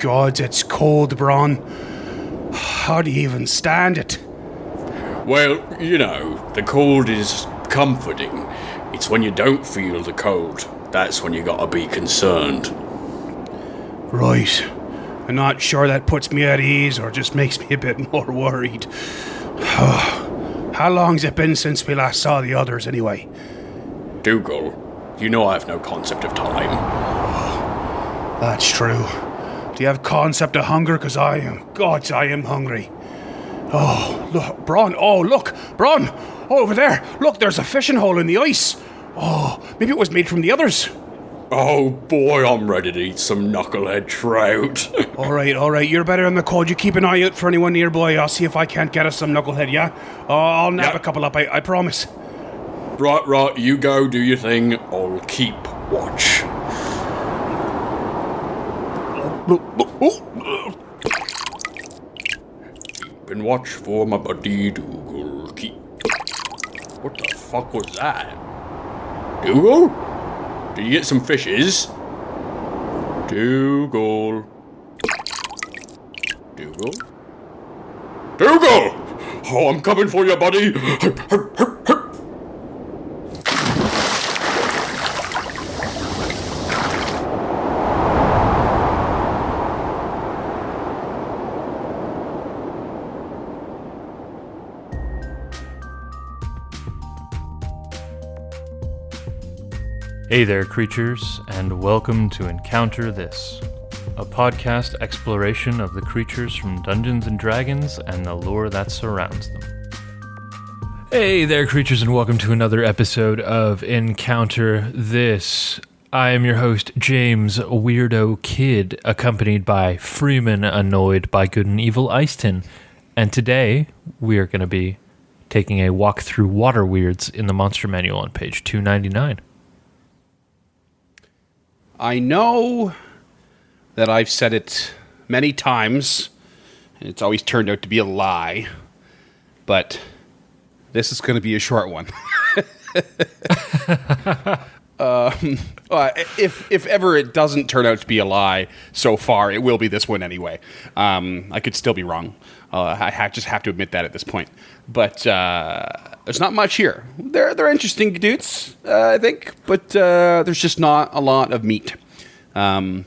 gods, it's cold, Bron. How do you even stand it? Well, the cold is comforting. It's when you don't feel the cold. That's when you gotta be concerned. Right. I'm not sure that puts me at ease or just makes me a bit more worried. How long's it been since we last saw the others, anyway? Dougal, you know I have no concept of time. That's true. Do you have concept of hunger? Because I am hungry. Oh, look, Bron. Oh, look, Bron. Oh, over there. Look, there's a fishing hole in the ice. Oh, maybe it was made from the others. Oh boy, I'm ready to eat some knucklehead trout. All right. You're better on the code. You keep an eye out for anyone nearby. I'll see if I can't get us some knucklehead, yeah? I'll nab a couple up, I promise. Right, you go do your thing. I'll keep watch. Keep and watch for my buddy Dougal. What the fuck was that? Dougal? Did you get some fishes? Dougal? Oh, I'm coming for you, buddy! Hey there, creatures, and welcome to Encounter This, a podcast exploration of the creatures from Dungeons & Dragons and the lore that surrounds them. Hey there, creatures, and welcome to another episode of Encounter This. I am your host, James Weirdo Kid, accompanied by Freeman, annoyed by good and evil Iceten, and today we are going to be taking a walk through water weirds in the monster manual on page 299. I know that I've said it many times, and it's always turned out to be a lie, but this is going to be a short one. If ever it doesn't turn out to be a lie so far, it will be this one anyway. I could still be wrong. I just have to admit that at this point. But there's not much here. They're interesting dudes, I think, but there's just not a lot of meat. So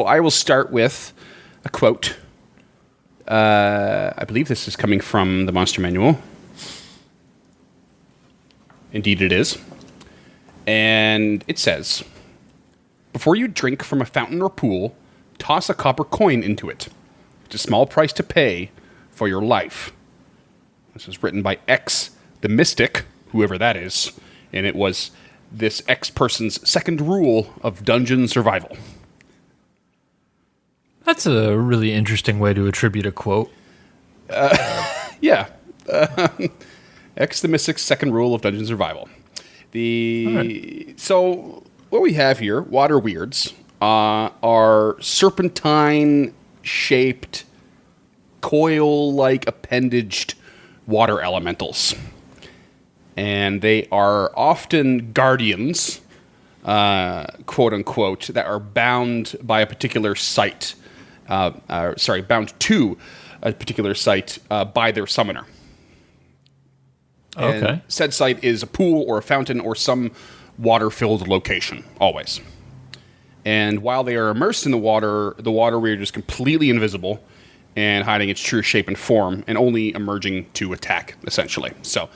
I will start with a quote. I believe this is coming from the Monster Manual. Indeed it is. And it says, "Before you drink from a fountain or pool, toss a copper coin into it. It's a small price to pay for your life." This was written by X, the Mystic, whoever that is, and it was this X person's second rule of dungeon survival. That's a really interesting way to attribute a quote. Yeah. X, the Mystic's second rule of dungeon survival. So what we have here, water weirds, are serpentine-shaped, coil-like appendaged water elementals. And they are often guardians, quote-unquote, that are bound by a particular site, bound to a particular site by their summoner. Okay. And said site is a pool or a fountain or some water-filled location, always. And while they are immersed in the water weird is completely invisible and hiding its true shape and form and only emerging to attack, essentially. So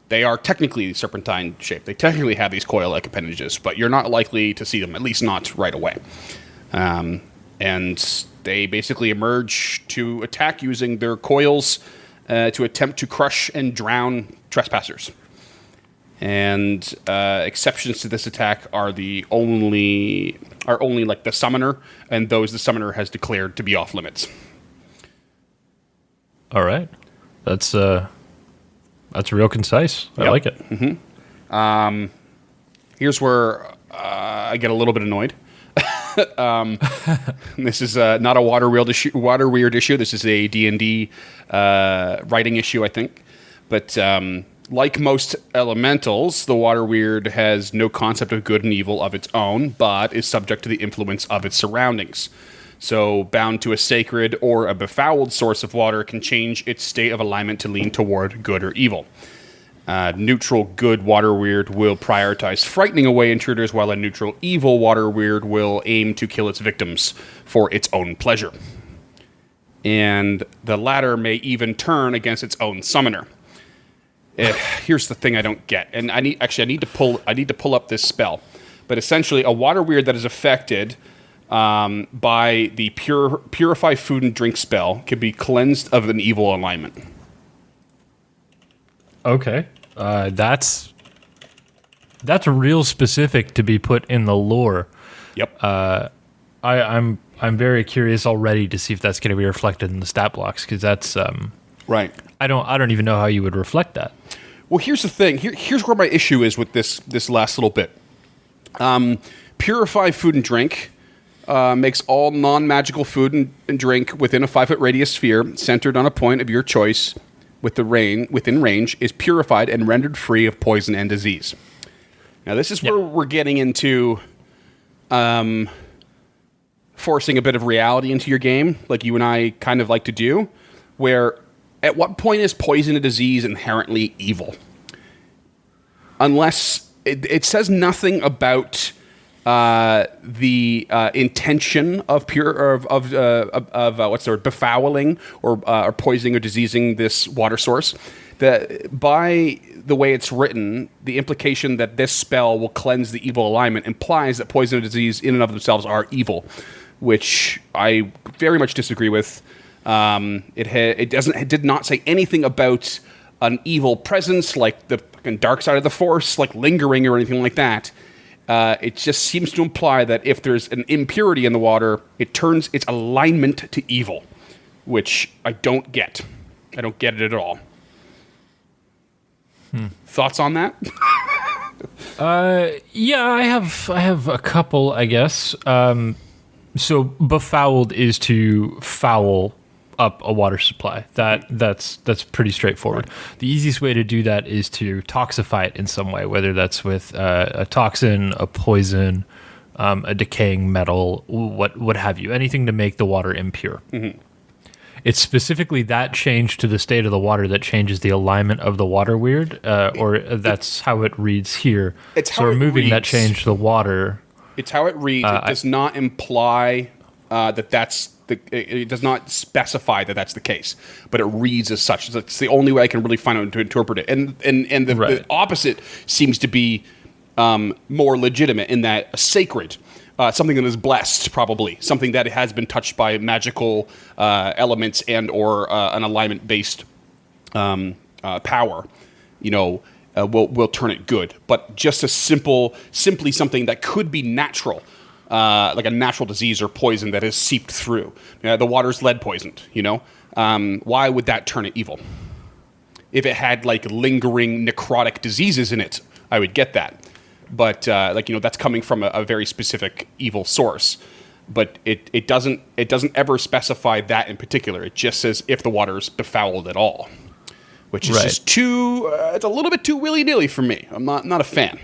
they are technically serpentine shaped. They technically have these coil-like appendages, but you're not likely to see them, at least not right away. And they basically emerge to attack using their coils to attempt to crush and drown trespassers. And exceptions to this attack are only like the summoner and those the summoner has declared to be off limits. All right. That's real concise. I like it. Mm-hmm. Here's where I get a little bit annoyed. This is not a water weird issue. This is a D&D writing issue, I think. But like most elementals, the water weird has no concept of good and evil of its own, but is subject to the influence of its surroundings. So bound to a sacred or a befouled source of water can change its state of alignment to lean toward good or evil. Neutral good water weird will prioritize frightening away intruders, while a neutral evil water weird will aim to kill its victims for its own pleasure. And the latter may even turn against its own summoner. Here's the thing I don't get, and I need to pull up this spell. But essentially, a water weird that is affected by the purify food and drink spell can be cleansed of an evil alignment. Okay. That's real specific to be put in the lore. Yep. I'm very curious already to see if that's going to be reflected in the stat blocks, because that's Right. I don't even know how you would reflect that. Well, here's the thing. Here's where my issue is with this last little bit. Purify food and drink makes all non-magical food and drink within a 5-foot radius sphere centered on a point of your choice within range is purified and rendered free of poison and disease. Now, this is where we're getting into forcing a bit of reality into your game, like you and I kind of like to do, where at what point is poison and disease inherently evil? Unless it says nothing about the intention of what's the word, befouling or poisoning or diseasing this water source. That by the way it's written, the implication that this spell will cleanse the evil alignment implies that poison and disease in and of themselves are evil, which I very much disagree with. It did not say anything about an evil presence like the fucking dark side of the force, like lingering or anything like that. It just seems to imply that if there's an impurity in the water, it turns its alignment to evil, which I don't get. I don't get it at all. Thoughts on that? Yeah, I have a couple, I guess. So befouled is to foul up a water supply. That's pretty straightforward. Right. The easiest way to do that is to toxify it in some way, whether that's with a toxin, a poison, a decaying metal, what have you, anything to make the water impure. Mm-hmm. It's specifically that change to the state of the water that changes the alignment of the water weird, or that's how it reads here. It's how so removing that change to the water. It's how it reads. It does not imply that's it does not specify that that's the case, but it reads as such. It's the only way I can really find out to interpret it. And the opposite seems to be more legitimate in that sacred. Something that is blessed, probably. Something that has been touched by magical elements and or an alignment-based power, will turn it good. But just simply something that could be natural, like a natural disease or poison that has seeped through. The water's lead poisoned, why would that turn it evil? If it had, like, lingering necrotic diseases in it, I would get that. But that's coming from a very specific evil source. But it doesn't ever specify that in particular. It just says if the water is befouled at all, which is just too. It's a little bit too willy-nilly for me. I'm not a fan.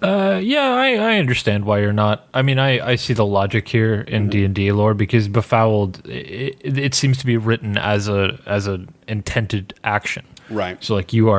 Yeah, I understand why you're not. I mean, I see the logic here in D&D lore, because befouled it seems to be written as an intended action. Right. So like you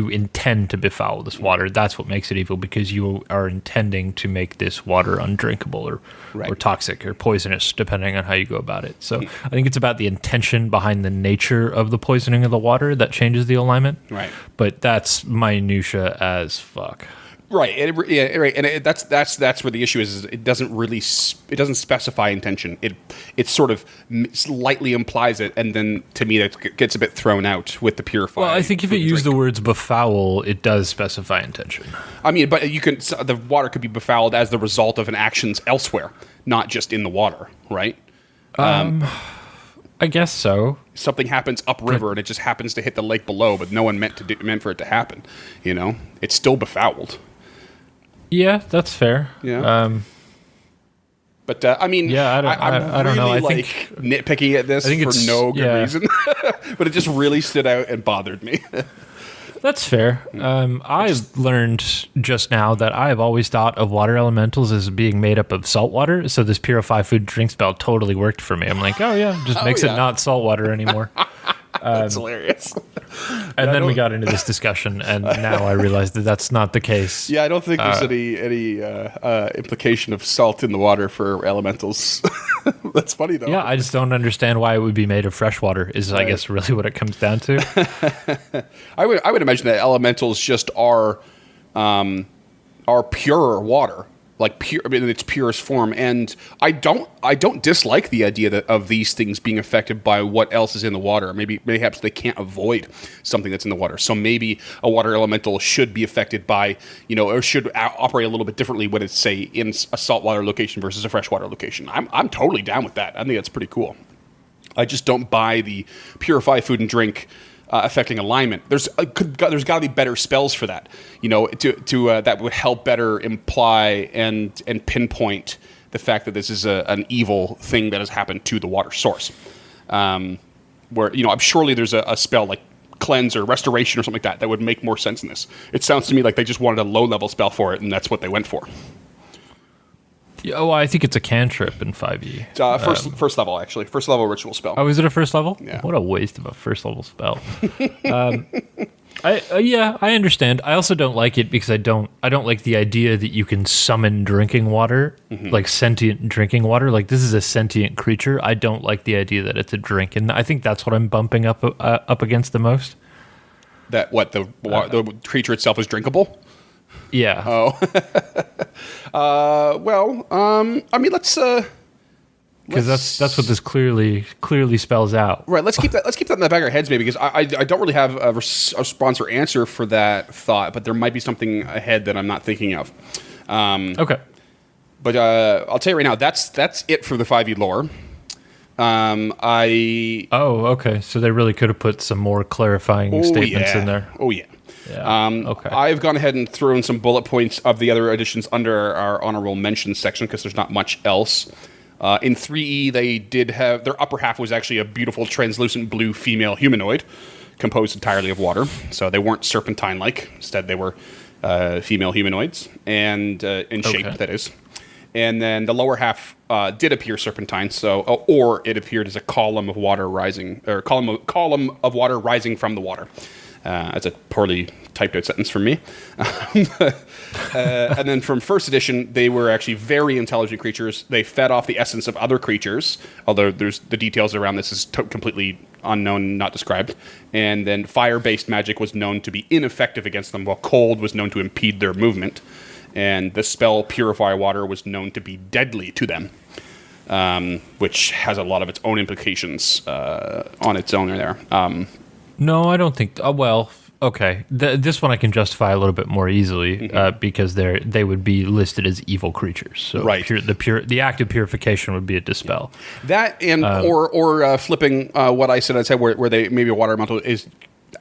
intend to befoul this water. That's what makes it evil, because you are intending to make this water undrinkable or toxic or poisonous, depending on how you go about it. So I think it's about the intention behind the nature of the poisoning of the water that changes the alignment. Right. But that's minutia as fuck. Right, right, and that's where the issue is. It doesn't specify intention. It sort of slightly implies it, and then to me that gets a bit thrown out with the purify. Well, I think if it used the words befoul, it does specify intention. I mean, but the water could be befouled as the result of an actions elsewhere, not just in the water, right? I guess so. Something happens upriver, and it just happens to hit the lake below, but no one meant for it to happen. It's still befouled. Yeah, that's fair. Yeah. But I mean, yeah, I don't know. I think nitpicking at this for no good reason. But it just really stood out and bothered me. That's fair. I've learned just now that I've always thought of water elementals as being made up of salt water. So this purify food drink spell totally worked for me. I'm like, oh yeah, just makes it not salt water anymore. That's hilarious. And then we got into this discussion, and now I realized that that's not the case. Yeah, I don't think there's any implication of salt in the water for elementals. That's funny though. Yeah, I just don't understand why it would be made of fresh water. Is I guess really what it comes down to. I would imagine that elementals just are pure water, like pure, I mean, in its purest form. And I don't dislike the idea of these things being affected by what else is in the water. Perhaps they can't avoid something that's in the water. So maybe a water elemental should be affected by, or should operate a little bit differently when it's, say, in a saltwater location versus a freshwater location. I'm totally down with that. I think that's pretty cool. I just don't buy the purify food and drink affecting alignment. There's got to be better spells for that, that would help better imply and pinpoint the fact that this is an evil thing that has happened to the water source. Where I'm surely there's a spell like cleanse or restoration or something like that would make more sense in this. It sounds to me like they just wanted a low level spell for it, and that's what they went for. Yeah, well, I think it's a cantrip in 5e. First level, actually. First level ritual spell. Oh, is it a first level? Yeah. What a waste of a first level spell. I understand. I also don't like it because I don't like the idea that you can summon drinking water, like sentient drinking water. Like this is a sentient creature. I don't like the idea that it's a drink, and I think that's what I'm bumping up against the most. That what the creature itself is drinkable? Yeah. Oh. I mean, let's. Because that's what this clearly spells out. Right. Let's keep that in the back of our heads, maybe, because I don't really have a response or answer for that thought, but there might be something ahead that I'm not thinking of. Okay. But I'll tell you right now, that's it for the 5e lore. Oh, okay. So they really could have put some more clarifying statements in there. Oh yeah. Yeah. Okay. I've gone ahead and thrown some bullet points of the other additions under our honorable mentions section because there's not much else. In 3E, they did have their upper half was actually a beautiful translucent blue female humanoid composed entirely of water. So they weren't serpentine-like. Instead, they were female humanoids and in shape, that is. And then the lower half did appear serpentine, or it appeared as a column of water rising, or column of water rising from the water. That's a poorly typed out sentence from me. And then from first edition, they were actually very intelligent creatures. They fed off the essence of other creatures, although there's the details around this is completely unknown, not described. And then fire-based magic was known to be ineffective against them, while cold was known to impede their movement. And the spell Purify Water was known to be deadly to them, which has a lot of its own implications on its own there. No, I don't think. Okay. This one I can justify a little bit more easily because they would be listed as evil creatures. So right. The act of purification would be a dispel. That and or flipping what I said where they maybe a water elemental is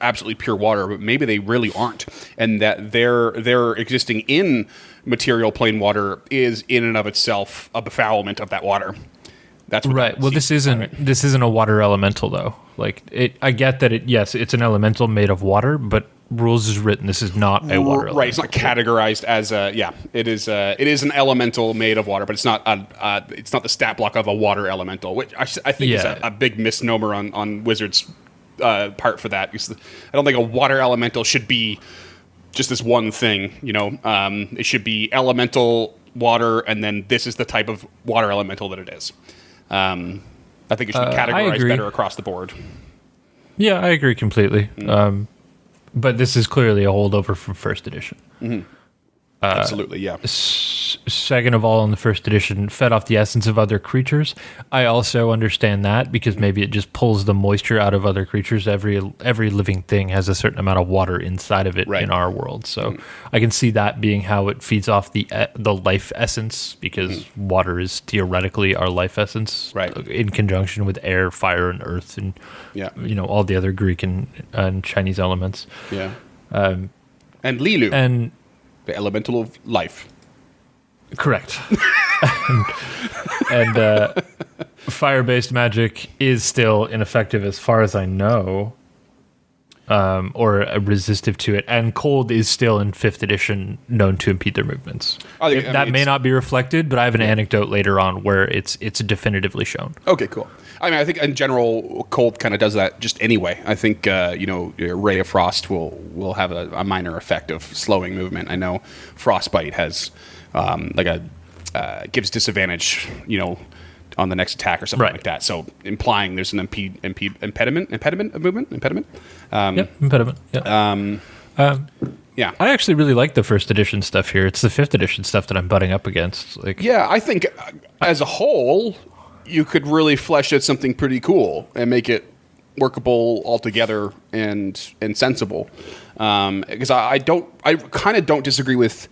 absolutely pure water, but maybe they really aren't, and that their existing in material plane water is in and of itself a befoulment of that water. That's what right. Well, this isn't a water elemental though. Like I get that it's an elemental made of water, but rules is written. This is not a water elemental. Right. It's not categorized as it is an elemental made of water, but it's not the stat block of a water elemental, which I think is a big misnomer on Wizards' part for that. Because I don't think a water elemental should be just this one thing. It should be elemental water, and then this is the type of water elemental that it is. I think it should be categorized better across the board. Yeah, I agree completely. But this is clearly a holdover from first edition. Mm-hmm. Absolutely, yeah. Second of all, in the first edition, fed off the essence of other creatures. I also understand that because maybe it just pulls the moisture out of other creatures. Every living thing has a certain amount of water inside of it in our world, so I can see that being how it feeds off the life essence, because water is theoretically our life essence, right? In conjunction with air, fire, and earth, and all the other Greek and Chinese elements. Yeah, and Lilu and the elemental of life. Correct. and fire-based magic is still ineffective as far as I know. or resistive to it, and cold is still in 5th edition known to impede their movements. That may not be reflected, but I have an anecdote later on where it's definitively shown. Okay, cool. I mean, I think in general, cold kind of does that just anyway. I think Ray of Frost will have a minor effect of slowing movement. I know Frostbite has gives disadvantage, on the next attack or something like that. So implying there's an impediment of movement. Impediment. Impediment. Yeah. I actually really like the 1st edition stuff here. It's the 5th edition stuff that I'm butting up against. I think as a whole, you could really flesh out something pretty cool and make it workable altogether and sensible. Because I kind of don't disagree with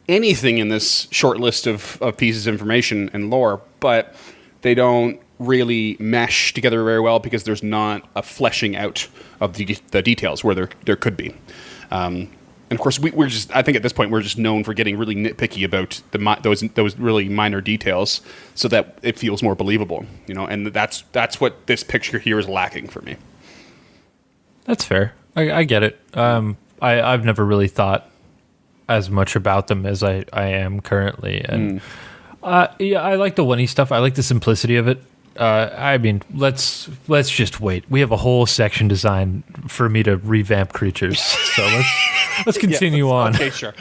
anything in this short list of pieces of information and lore, but they don't really mesh together very well because there's not a fleshing out of the details where there could be. And of course, I think at this point we're just known for getting really nitpicky about those really minor details, so that it feels more believable, And that's what this picture here is lacking for me. That's fair. I get it. I've never really thought as much about them as I am currently, and I like the one-y stuff. I like the simplicity of it. I mean, let's just wait. We have a whole section designed for me to revamp creatures. So let's continue on. Okay, sure.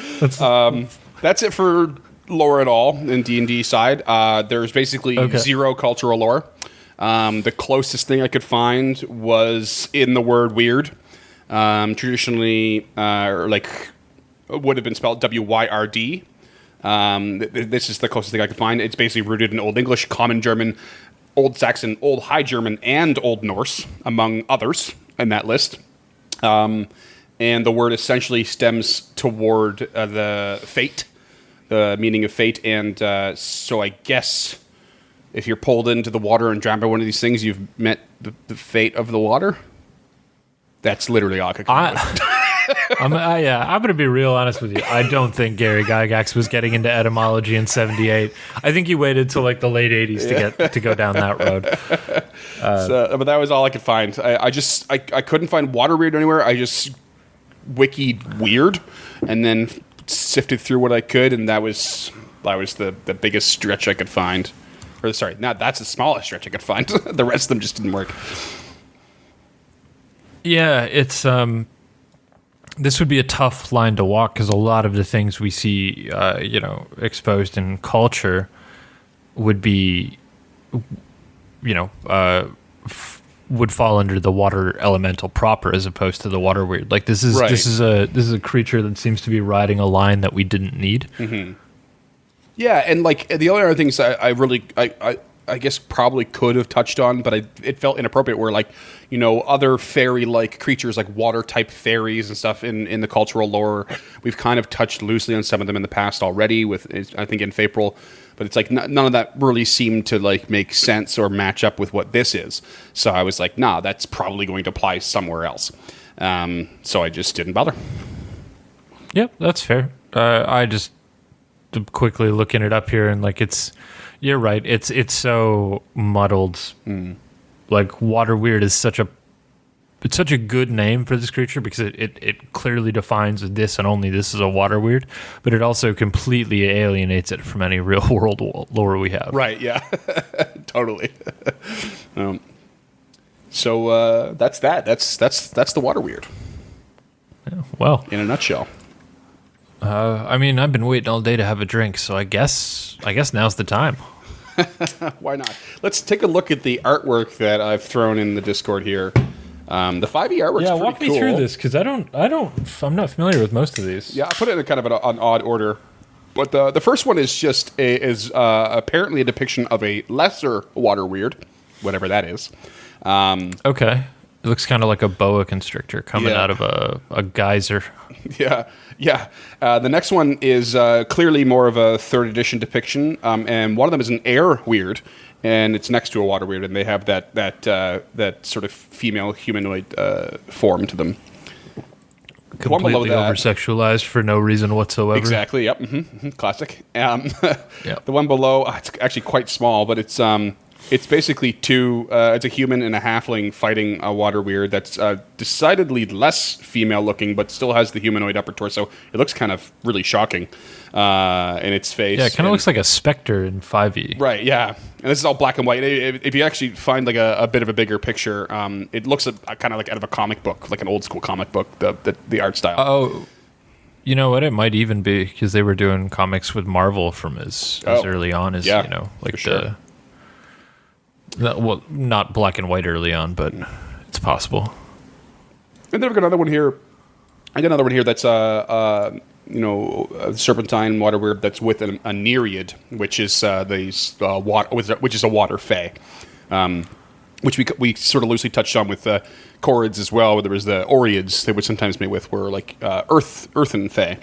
That's it for lore at all in D&D side. There's basically zero cultural lore. The closest thing I could find was in the word weird. Traditionally, would have been spelled W-Y-R-D. This is the closest thing I could find. It's basically rooted in Old English, Common German, Old Saxon, Old High German, and Old Norse, among others in that list. And the word essentially stems toward the fate, the meaning of fate. And so I guess if you're pulled into the water and drowned by one of these things, you've met the fate of the water. That's literally all I could come up with. I'm going to be real honest with you. I don't think Gary Gygax was getting into etymology in '78. I think he waited till the late '80s to go down that road. But that was all I could find. I couldn't find water weird anywhere. I just wikied weird, and then sifted through what I could, and that was the biggest stretch I could find. Or sorry, that's the smallest stretch I could find. The rest of them just didn't work. Yeah, it's this would be a tough line to walk because a lot of the things we see, exposed in culture would be, would fall under the water elemental proper as opposed to the water weird. Like this is a creature that seems to be riding a line that we didn't need. Mm-hmm. Yeah, and the other things I guess probably could have touched on, but it felt inappropriate where other fairy-like creatures like water-type fairies and stuff in the cultural lore. We've kind of touched loosely on some of them in the past already with, I think, in Fapril, but it's none of that really seemed to make sense or match up with what this is. So I was like, nah, that's probably going to apply somewhere else. So I just didn't bother. Yep, that's fair. I just quickly looking it up here and you're right. It's so muddled. Water weird is such a good name for this creature because it clearly defines this and only this is a water weird, but it also completely alienates it from any real world lore we have. Right. Yeah. Totally. So that's that. That's the water weird. Yeah, well, in a nutshell. I've been waiting all day to have a drink, so I guess now's the time. Why not? Let's take a look at the artwork that I've thrown in the Discord here. The 5e artwork's pretty cool. Yeah, walk me through this because I'm not familiar with most of these. Yeah, I put it in kind of an odd order, but the first one is just apparently a depiction of a lesser water weird, whatever that is. Okay. It looks kind of like a boa constrictor coming out of a geyser. Yeah. The next one is clearly more of a 3rd edition depiction, and one of them is an air weird, and it's next to a water weird, and they have that sort of female humanoid form to them. Completely over-sexualized for no reason whatsoever. Exactly. Yep. Mm-hmm. Classic. The one below, it's actually quite small, but it's It's basically it's a human and a halfling fighting a water weird that's decidedly less female looking, but still has the humanoid upper torso. It looks kind of really shocking in its face. Yeah, it kind of looks like a specter in 5e. Right, yeah. And this is all black and white. If you actually find like a bit of a bigger picture, it looks kind of like out of a comic book, like an old school comic book, the art style. Oh, you know what? It might even be because they were doing comics with Marvel from as early on as, like sure. well, not black and white early on, but it's possible. And then we've got another one here. I got another one here that's a serpentine water weird that's with a nereid, which is which is a water fae, which we sort of loosely touched on with Chorids as well. Where there was the Oreids they would sometimes mate with were like earthen fae,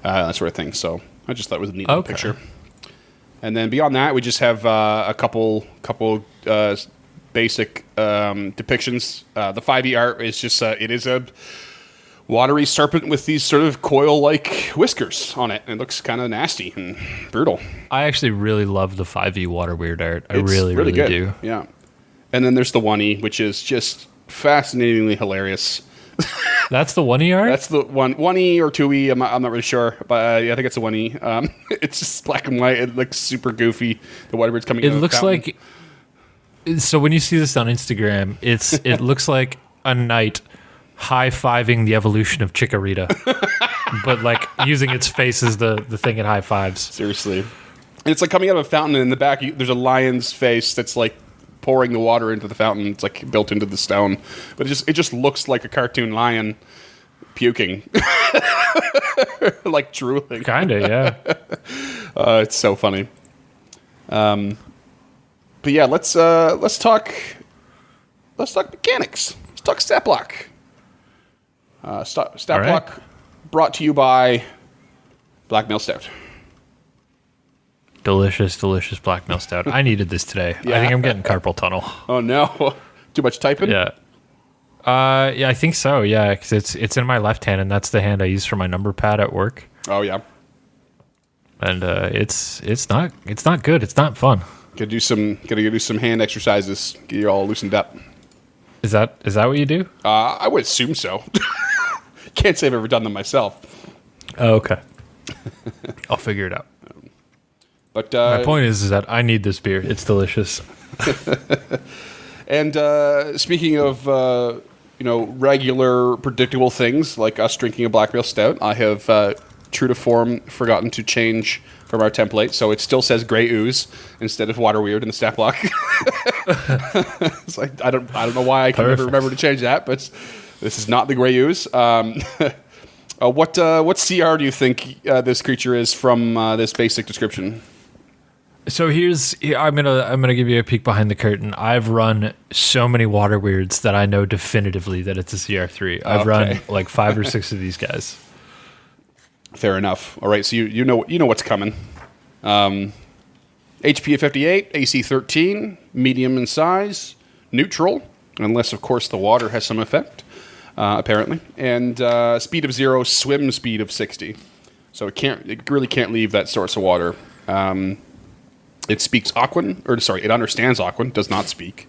that sort of thing. So I just thought it was a neat little picture. And then beyond that, we just have a couple basic depictions. The 5e art is just it is a watery serpent with these sort of coil-like whiskers on it. It looks kind of nasty and brutal. I actually really love the 5e water weird art. I It's really good. do. Yeah. And then there's the 1e, which is just fascinatingly hilarious. That's the 1e art? That's the 1e or 2e. I'm not really sure, but I think it's a 1e. It's just black and white. It looks super goofy. The water bird's coming. It looks like. So when you see this on Instagram, it looks like a knight high-fiving the evolution of Chikorita, but like using its face as the thing it high fives. Seriously, and it's like coming out of a fountain. And in the back, there's a lion's face that's like pouring the water into the fountain. It's like built into the stone, but it just looks like a cartoon lion puking, like drooling. Kinda, yeah. It's so funny. But yeah, let's talk mechanics. Let's talk stat block. Stat block brought to you by Black Mill Stout. Delicious black mill stout. I needed this today. Yeah. I think I'm getting carpal tunnel. Oh no, too much typing. Yeah. Yeah, I think so. Yeah, because it's in my left hand, and that's the hand I use for my number pad at work. Oh yeah. And it's not good. It's not fun. Gotta do some hand exercises. Get you all loosened up. Is that what you do? I would assume so. Can't say I've ever done them myself. Oh, okay. I'll figure it out. But My point is that I need this beer. It's delicious. And speaking of regular predictable things like us drinking a Black Mill Stout, I have true to form forgotten to change from our template, so it still says Grey Ooze instead of Water Weird in the stat block. It's like I don't know why I can never remember to change that, but this is not the Grey Ooze. What CR do you think this creature is from this basic description? So I'm gonna give you a peek behind the curtain. I've run so many water weirds that I know definitively that it's a CR3. I've run like 5 or 6 of these guys. Fair enough. All right, so you know what's coming. HP of 58, AC 13, medium in size, neutral, unless of course the water has some effect, apparently, and speed of 0, swim speed of 60. So it really can't leave that source of water. It speaks Aquan, it understands Aquan, does not speak.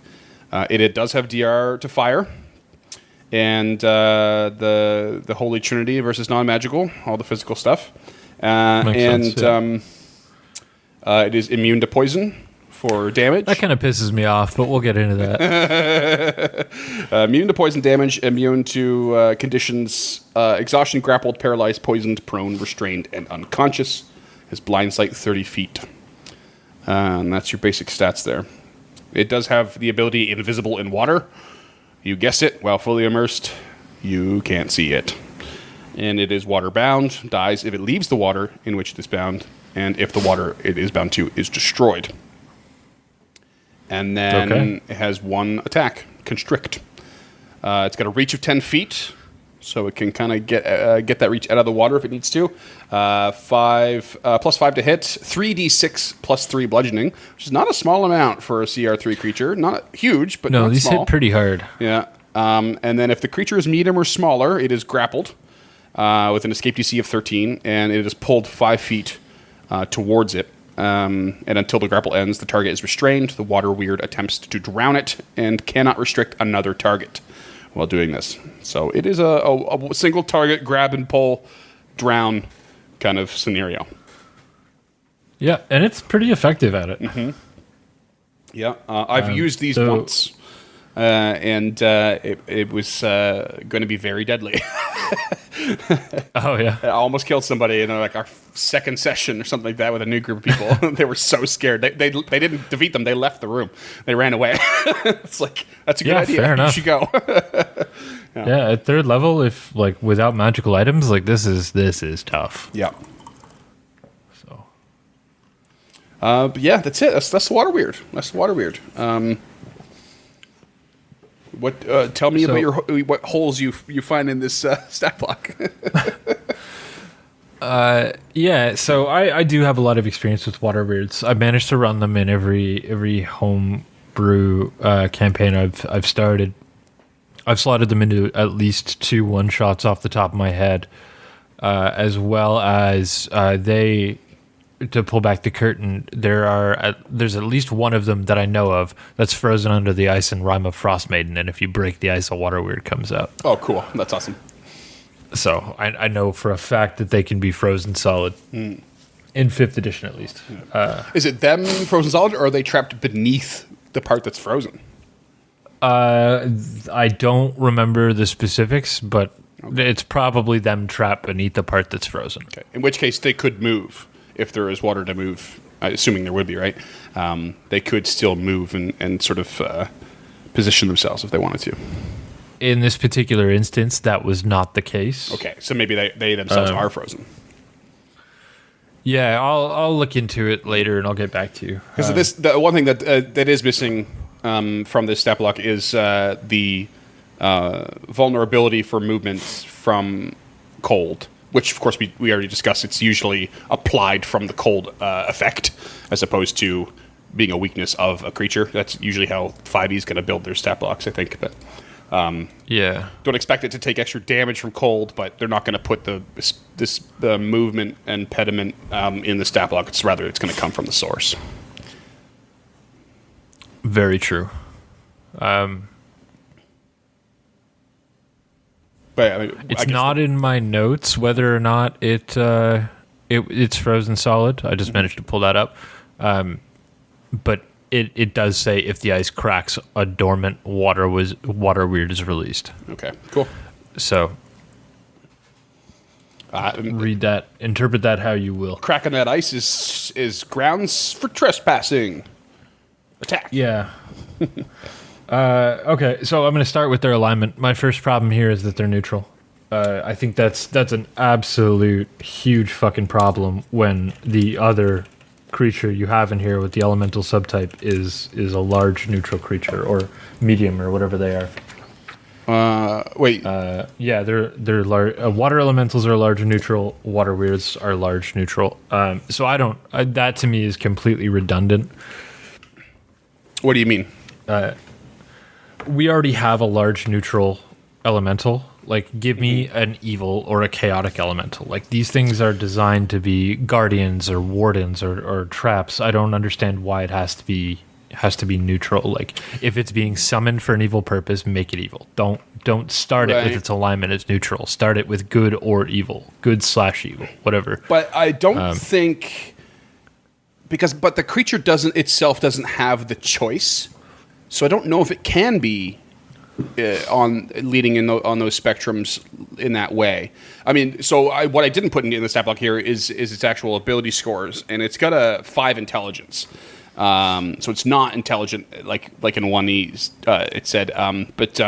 It does have DR to fire. And the Holy Trinity versus non-magical, all the physical stuff. Makes sense, yeah. It is immune to poison for damage. That kind of pisses me off, but we'll get into that. Immune to poison damage, immune to conditions, exhaustion, grappled, paralyzed, poisoned, prone, restrained, and unconscious. Has blind sight 30 feet. And that's your basic stats there. It does have the ability invisible in water. You guessed it, while fully immersed, you can't see it. And it is water bound, dies if it leaves the water in which it is bound, and if the water it is bound to is destroyed. And then it has one attack, Constrict. It's got a reach of 10 feet, so it can kind of get that reach out of the water if it needs to. +5 to hit, 3d6 plus 3 bludgeoning, which is not a small amount for a CR3 creature. Not huge, but no, not these small. hit pretty hard. Yeah. And then if the creature is medium or smaller, it is grappled with an escape DC of 13, and it is pulled 5 feet towards it. and until the grapple ends, the target is restrained. The water weird attempts to drown it and cannot restrict another target while doing this. So it is a single target, grab and pull, drown kind of scenario. Yeah, and it's pretty effective at it. Yeah, I've used these once, and it was going to be very deadly. Oh, yeah. I almost killed somebody in like our second session or something like that with a new group of people. They were so scared. They didn't defeat them. They left the room. They ran away. It's like, that's a good idea. Fair enough. You should go. Yeah, at third level, if like without magical items, like this is tough. Yeah. So, But yeah, that's it. That's the water weird. That's the water weird. What? Tell me about what holes you find in this stat block. yeah, so I do have a lot of experience with water weirds. I managed to run them in every home brew campaign I've started. I've slotted them into at least 2 one-shots off the top of my head, as well as to pull back the curtain, there's at least one of them that I know of that's frozen under the ice in Rime of Frost Maiden, and if you break the ice, a water weird comes out. Oh, cool. That's awesome. So I know for a fact that they can be frozen solid. In 5th edition, at least. Is it them frozen solid, or are they trapped beneath the part that's frozen? I don't remember the specifics, but it's probably them trapped beneath the part that's frozen. Okay. In which case, they could move if there is water to move. Assuming there would be, right? They could still move and sort of position themselves if they wanted to. In this particular instance, that was not the case. Okay, so maybe they themselves are frozen. Yeah, I'll look into it later and I'll get back to you. Because the one thing that is missing from this stat block is the vulnerability for movement from cold, which of course we already discussed. It's usually applied from the cold effect as opposed to being a weakness of a creature. That's usually how 5e's going to build their stat blocks, I think. But yeah, don't expect it to take extra damage from cold, but they're not going to put the movement and pediment in the stat block. It's going to come from the source. Very true. But I mean, it's not in my notes whether or not it's frozen solid. I just managed to pull that up, but it does say if the ice cracks, a dormant water weird is released. Okay, cool. So read that, interpret that how you will. Cracking that ice is grounds for trespassing. Attack. Yeah. Okay, so I'm going to start with their alignment. My first problem here is that they're neutral. I think that's an absolute huge fucking problem when the other creature you have in here with the elemental subtype is a large neutral creature or medium or whatever they are. Wait. Yeah, they're large. Water elementals are large neutral. Water weirds are large neutral. So I don't. That to me is completely redundant. What do you mean? We already have a large neutral elemental. Like, give me an evil or a chaotic elemental. Like, these things are designed to be guardians or wardens or traps. I don't understand why it has to be neutral. Like, if it's being summoned for an evil purpose, make it evil. Don't start it with its alignment as neutral. Start it with good or evil. Good/evil, whatever. But I don't think but the creature doesn't have the choice. So I don't know if it can be on leading on those spectrums in that way. I mean, so what I didn't put in the stat block here is its actual ability scores, and it's got a 5 intelligence. So it's not intelligent like in 1E it said. But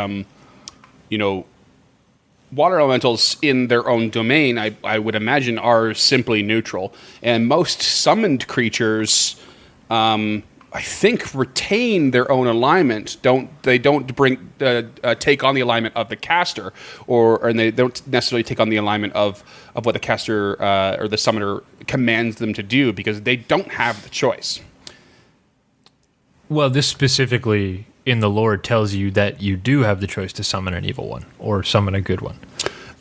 water elementals in their own domain, I would imagine, are simply neutral, and most summoned creatures, I think, retain their own alignment. They don't take on the alignment of the caster, and they don't necessarily take on the alignment of what the caster or the summoner commands them to do, because they don't have the choice. Well, this specifically in the lore tells you that you do have the choice to summon an evil one or summon a good one.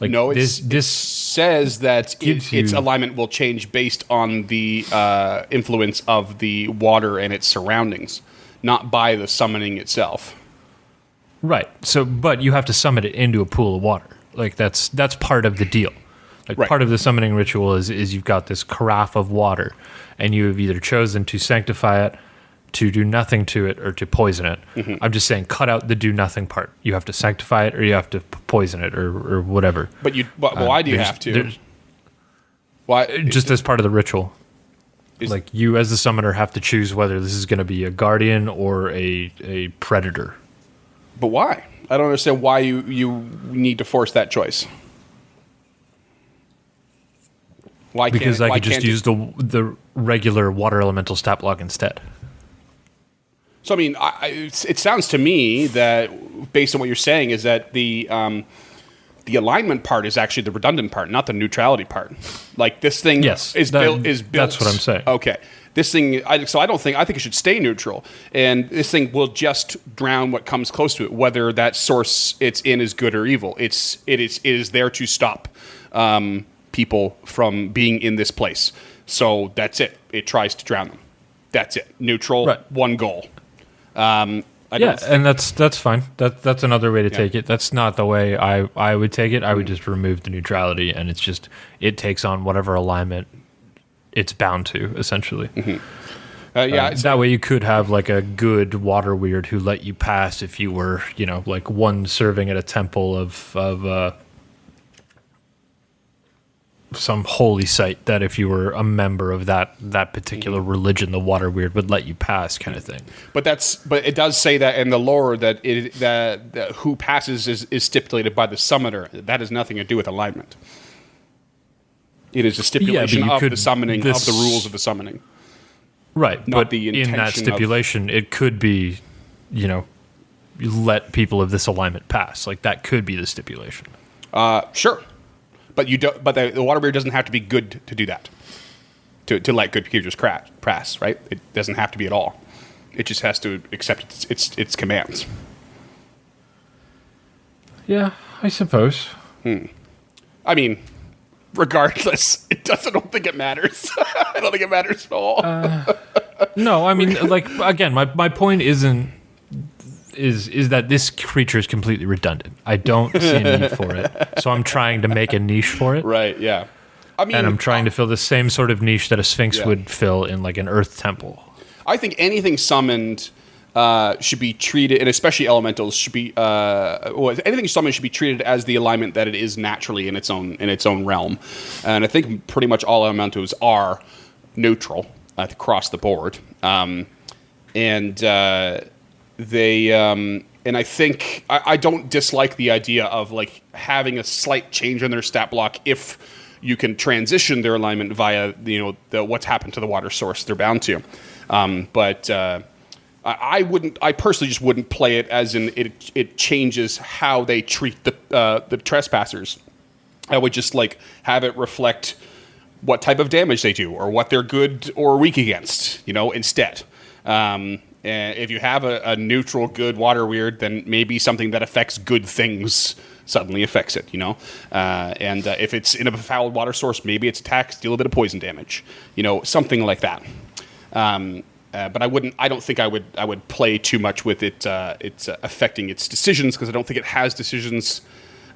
Like No, it this says that gives its you- alignment will change based on the influence of the water and its surroundings, not by the summoning itself. Right. So, but you have to summon it into a pool of water. Like that's part of the deal. Like Right. part of the summoning ritual is you've got this carafe of water, and you have either chosen to sanctify it, to do nothing to it, or to poison it. Mm-hmm. I'm just saying, cut out the do nothing part. You have to sanctify it, or you have to poison it, or whatever. But why do you have to? Why? Just as part of the ritual. Like you, as the summoner, have to choose whether this is going to be a guardian or a predator. But why? I don't understand why you need to force that choice. Why can't? Because I why could just can't use the regular water elemental stat block instead. So I mean, it sounds to me that based on what you're saying is that the alignment part is actually the redundant part, not the neutrality part. Like this thing Yes, is built. that's what I'm saying. Okay, this thing. I think it should stay neutral, and this thing will just drown what comes close to it, whether that source it's in is good or evil. It is there to stop people from being in this place. So that's it. It tries to drown them. That's it. Neutral. Right. One goal. And that's fine. That's another way to take it. That's not the way I would take it. I would just remove the neutrality, and it takes on whatever alignment it's bound to, essentially. That way you could have like a good water weird who let you pass if you were, like one serving at a temple of some holy site, that if you were a member of that particular religion, the water weird would let you pass, kind of thing. But it does say that in the lore that that who passes is stipulated by the summoner. That has nothing to do with alignment. It is a stipulation of the summoning, of the rules of the summoning. Right, Not but the in intention that stipulation, it could be, you let people of this alignment pass. Like that could be the stipulation. Sure, but you don't. But the water weird doesn't have to be good to do that. To let good creatures pass, right? It doesn't have to be at all. It just has to accept its commands. Yeah, I suppose. I mean, regardless, I don't think it matters. I don't think it matters at all. No, I mean, like, again, my point is that this creature is completely redundant. I don't see a need for it, so I'm trying to make a niche for it. Right? Yeah. I mean, And I'm trying to fill the same sort of niche that a sphinx would fill in, like, an earth temple. I think anything summoned should be treated, and especially elementals should be. Anything summoned should be treated as the alignment that it is naturally in its own realm. And I think pretty much all elementals are neutral across the board. And I think I don't dislike the idea of like having a slight change in their stat block if you can transition their alignment via the what's happened to the water source they're bound to. But I personally just wouldn't play it as in it changes how they treat the trespassers. I would just like have it reflect what type of damage they do or what they're good or weak against, instead. And if you have a neutral good water weird, then maybe something that affects good things suddenly affects it, and if it's in a fouled water source, maybe its attacks deal a bit of poison damage, something like that. But I don't think I would play too much with it. It's affecting its decisions because I don't think it has decisions.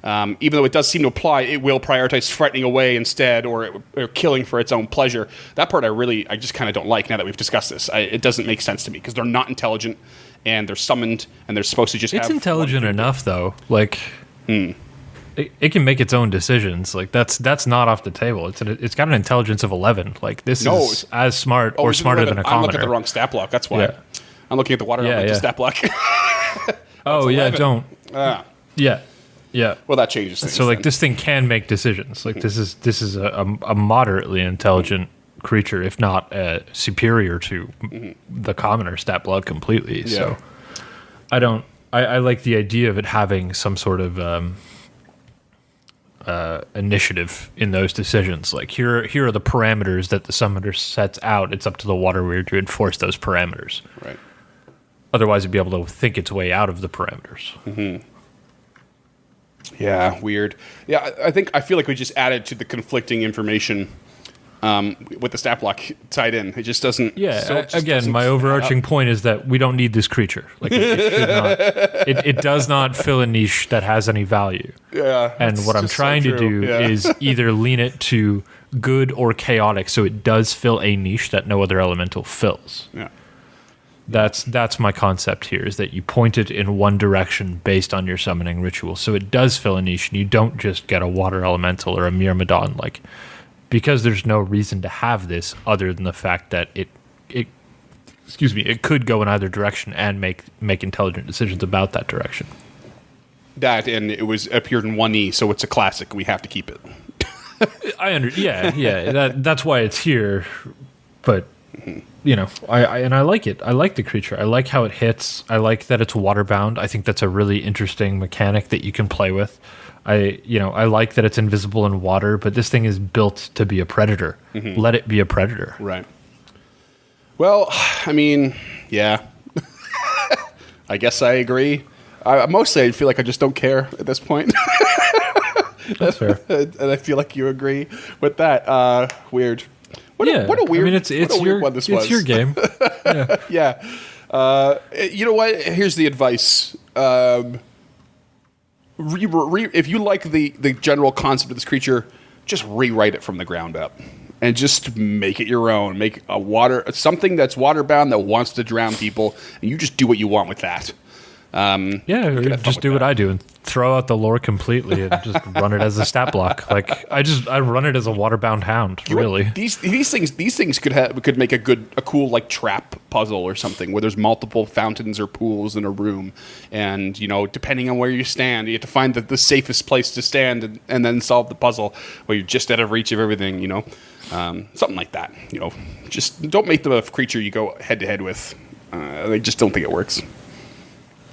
Even though it does seem to apply, it will prioritize frightening away instead, or killing for its own pleasure. That part I just kind of don't like. Now that we've discussed this, it doesn't make sense to me because they're not intelligent and they're summoned and they're supposed to just. It's intelligent enough, though. Like, it can make its own decisions. Like that's not off the table. It's got an intelligence of 11. Like this is as smart or smarter than a commoner. I'm looking at the wrong stat block. That's why. Yeah. I'm looking at the water elemental stat block. Oh yeah, 11. don't. Yeah. Yeah. Well, that changes things. So like then. this thing can make decisions. Like this is a moderately intelligent creature, if not superior to the commoner stat block completely. Yeah. So I like the idea of it having some sort of initiative in those decisions. Like here are the parameters that the summoner sets out. It's up to the water weird to enforce those parameters. Right. Otherwise, it'd be able to think its way out of the parameters. Yeah, weird. Yeah, I feel like we just added to the conflicting information with the stat block tied in. It just doesn't. Yeah. so it just Again, doesn't my add overarching up. point is that we don't need this creature. Like it should not. It does not fill a niche that has any value. Yeah, And it's what I'm just so trying to true. do Yeah. is either lean it to good or chaotic, so it does fill a niche that no other elemental fills. Yeah. That's my concept here, is that you point it in one direction based on your summoning ritual. So it does fill a niche, and you don't just get a water elemental or a Myrmidon, like, because there's no reason to have this other than the fact that it could go in either direction and make intelligent decisions about that direction. That, and it was appeared in 1E, so it's a classic. We have to keep it. That's why it's here. But I like it. I like the creature. I like how it hits. I like that it's waterbound. I think that's a really interesting mechanic that you can play with. I like that it's invisible in water, but this thing is built to be a predator. Let it be a predator. Right. Well, I mean, yeah. I guess I agree. Mostly, I feel like I just don't care at this point. That's fair. And I feel like you agree with that. Weird. What a weird. I mean, it's what a weird your one this was. it's your game. Yeah. You know what? Here's the advice. If you like the general concept of this creature, just rewrite it from the ground up. And just make it your own. Make something that's waterbound that wants to drown people, and you just do what you want with that. Or just do what I do and throw out the lore completely and just run it as a stat block. Like I run it as a waterbound hound. Really, these things could make a cool like trap puzzle or something where there's multiple fountains or pools in a room, and depending on where you stand, you have to find the safest place to stand and then solve the puzzle where you're just out of reach of everything. Something like that. Just don't make the creature you go head to head with. I just don't think it works.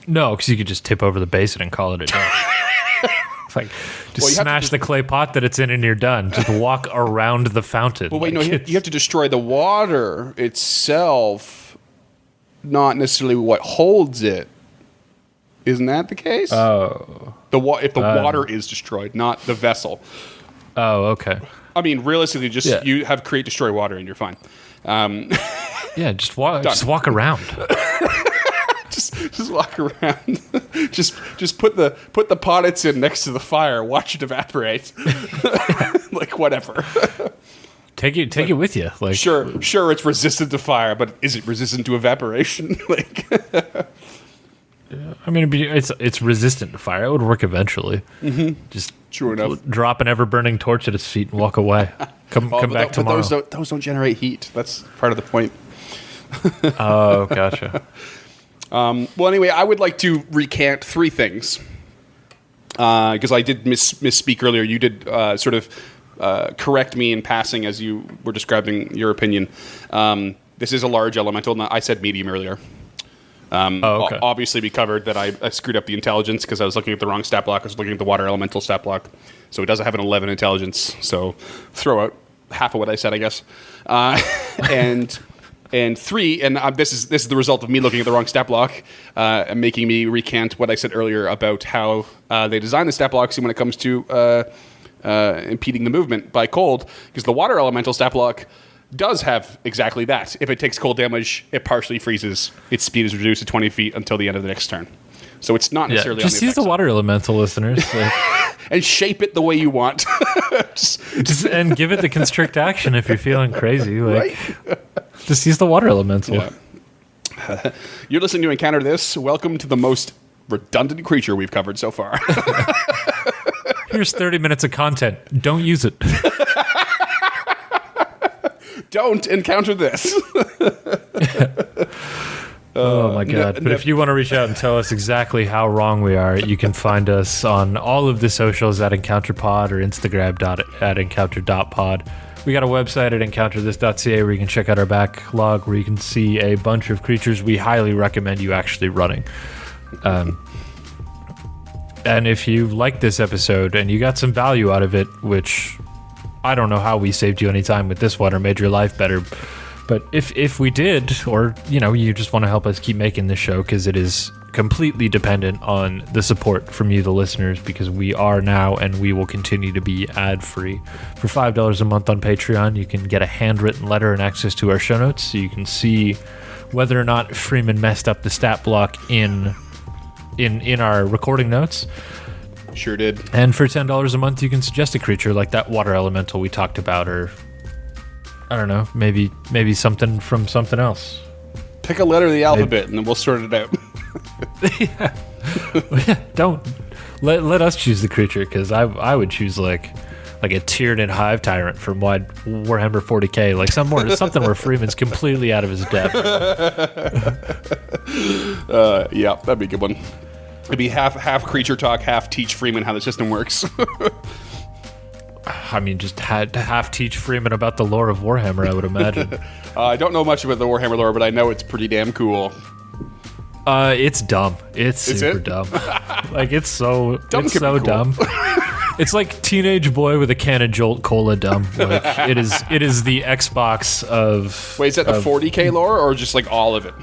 No, because you could just tip over the basin and call it a day. It's like, smash the clay pot that it's in and you're done. Just walk around the fountain. Well, wait, no, you have to destroy the water itself, not necessarily what holds it. Isn't that the case? Oh. If the water is destroyed, not the vessel. Oh, okay. I mean, realistically, you have create, destroy water, and you're fine. Just walk around. Just walk around. just put the pot it's in next to the fire. Watch it evaporate. Like whatever. Take it with you. Like sure, it's resistant to fire, but is it resistant to evaporation? Like, I mean, it's resistant to fire. It would work eventually. Mm-hmm. Just true enough. Drop an ever burning torch at its feet and walk away. Come back tomorrow. But those don't generate heat. That's part of the point. Oh, gotcha. Well, anyway, I would like to recant 3 things because I did misspeak earlier. You did sort of correct me in passing as you were describing your opinion. This is a large elemental. I said medium earlier. Okay. Obviously, we covered that I screwed up the intelligence because I was looking at the wrong stat block. I was looking at the water elemental stat block. So it doesn't have an 11 intelligence. So throw out half of what I said, I guess. And 3, and this is the result of me looking at the wrong stat block and making me recant what I said earlier about how they design the stat blocks when it comes to impeding the movement by cold, because the water elemental stat block does have exactly that. If it takes cold damage, it partially freezes. Its speed is reduced to 20 feet until the end of the next turn. So it's not necessarily just on the use the water elemental, listeners. Like, and shape it the way you want. and give it the constrict action if you're feeling crazy. Like, right? Just use the water elemental. Yeah. You're listening to Encounter This. Welcome to the most redundant creature we've covered so far. Here's 30 minutes of content. Don't use it. Don't encounter this. Oh my god. But if you want to reach out and tell us exactly how wrong we are, you can find us on all of the socials at EncounterPod or Instagram at encounter.pod. We got a website at encounterthis.ca where you can check out our backlog, where you can see a bunch of creatures we highly recommend you actually running. And if you liked this episode and you got some value out of it, which I don't know how we saved you any time with this one or made your life better, but if we did, or you just want to help us keep making this show because it is completely dependent on the support from you, the listeners, because we are now and we will continue to be ad-free. For $5 a month on Patreon, you can get a handwritten letter and access to our show notes, so you can see whether or not Freeman messed up the stat block in our recording notes. Sure did. And for $10 a month, you can suggest a creature like that water elemental we talked about, or I don't know, maybe something from something else. Pick a letter of the alphabet, and then we'll sort it out. Don't let us choose the creature, because I would choose like a Tyranid hive tyrant from Warhammer 40k, like something where Freeman's completely out of his depth. Yeah, that'd be a good one. It'd be half creature talk, half teach Freeman how the system works. I mean, just had to half teach Freeman about the lore of Warhammer, I would imagine. I don't know much about the Warhammer lore, but I know it's pretty damn cool. It's dumb. It's super dumb. Like, it's so dumb. It's so dumb. It's like teenage boy with a can of Jolt Cola dumb. Like, it is the Xbox of... Wait, is that the 40k lore, or just like all of it?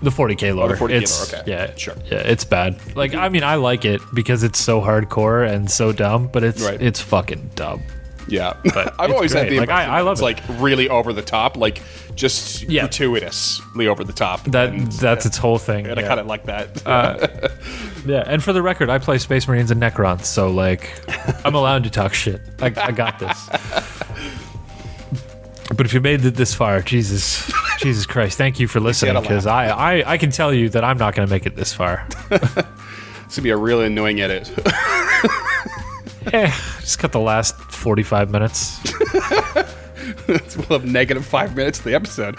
The 40k lore. Oh, the 40k lore, okay. Yeah, sure. Yeah, it's bad. Like, I mean, I like it because it's so hardcore and so dumb, but it's fucking dumb. Yeah, but I've always had the like I love it's it. Like really over the top, like just gratuitously over the top. That's its whole thing. And I kind of like that. Yeah, and for the record, I play Space Marines and Necrons, so like I'm allowed to talk shit. I got this. But if you made it this far, Jesus Christ, thank you for listening, because I can tell you that I'm not going to make it this far. It's going to be a really annoying edit. Just cut the last 45 minutes. We'll have negative 5 minutes of the episode.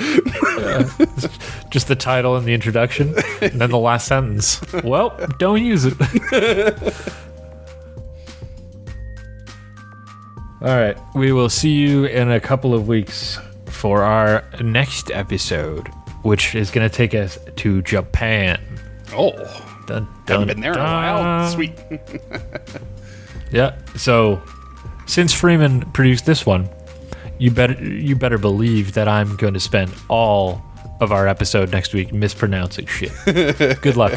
Just the title and the introduction, and then the last sentence. Well, don't use it. All right, we will see you in a couple of weeks for our next episode, which is going to take us to Japan. Oh, dun, haven't been there in a while. Sweet. Yeah. So, since Freeman produced this one, you better believe that I'm going to spend all of our episode next week mispronouncing shit. Good luck.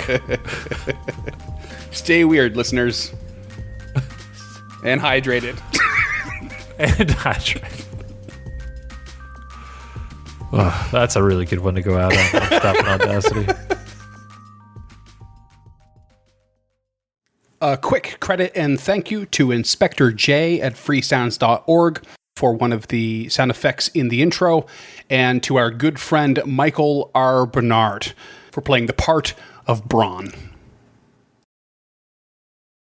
Stay weird, listeners, and hydrated. And hydrated. Oh, that's a really good one to go out on. Stop on Audacity. A quick credit and thank you to Inspector J at freesounds.org for one of the sound effects in the intro, and to our good friend Michael R. Bernard for playing the part of Braun.